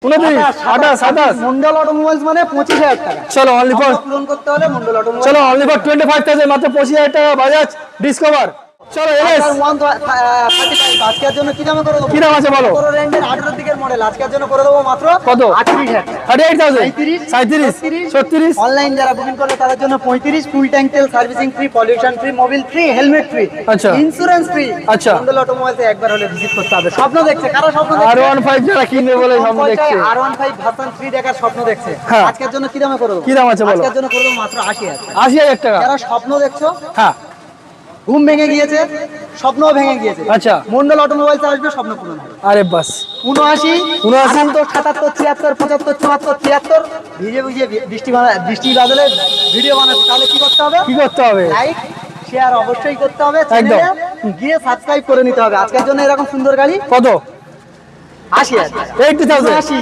29, 28, 27। Mondal automobiles মানে 25,000 টাকা। চলো অনলি ফর পূরণ করতে হলে মন্ডল অটোমোবাইলস। চলো অনলি ফর 25,000 মাত্র 25,000 টাকা বাজাজ ডিসকভার। চলো এস 135 আজকের জন্য কি দামে করে দেবো? কি দাম আছে বলো? পুরো রেঞ্জের 18 দিকের মডেল আজকের জন্য করে দেবো মাত্র কত? 38,000 টাকা। 38,000, 37, 36, অনলাইন যারা বুকিং করবে তাদের জন্য 35, ফুল ট্যাঙ্ক তেল servicing free, pollution free, Mobil free, helmet free, আচ্ছা। Insurance free. আচ্ছা। মন্ডল অটোমোবাইলসে একবার হলে ভিজিট করতে হবে। স্বপ্ন দেখছে, কারো স্বপ্ন দেখছে? R15 যারা কিনবে বলে স্বপ্ন দেখছে। R15 ভার্সন 3 দেখার স্বপ্ন দেখছে। হ্যাঁ। আজকের জন্য কি দামে করে দেবো? কি দাম আছে বলো? আজকের জন্য করে দেবো মাত্র 80,000 টাকা। 80,000 টাকা। যারা স্বপ্ন দেখছো, হ্যাঁ ঘুম ভেঙে গিয়েছে, স্বপ্নও ভেঙে গিয়েছে, আচ্ছা। মন্ডল অটোমোবাইলসে আসবে, স্বপ্ন পূরণ হবে। আরে বাস 79, 79, 77, 73, 75, 74, 73 ভিজে ভিজে বৃষ্টি বাদলে ভিডিও বানাচ্ছে, তাহলে কি করতে হবে? কি করতে হবে? লাইক শেয়ার অবশ্যই করতে হবে, একদম। চ্যানেলে গিয়ে সাবস্ক্রাইব করে নিতে হবে। আজকের জন্য এরকম সুন্দর গাড়ি কত? 80,000 টাকা। 80,000। 80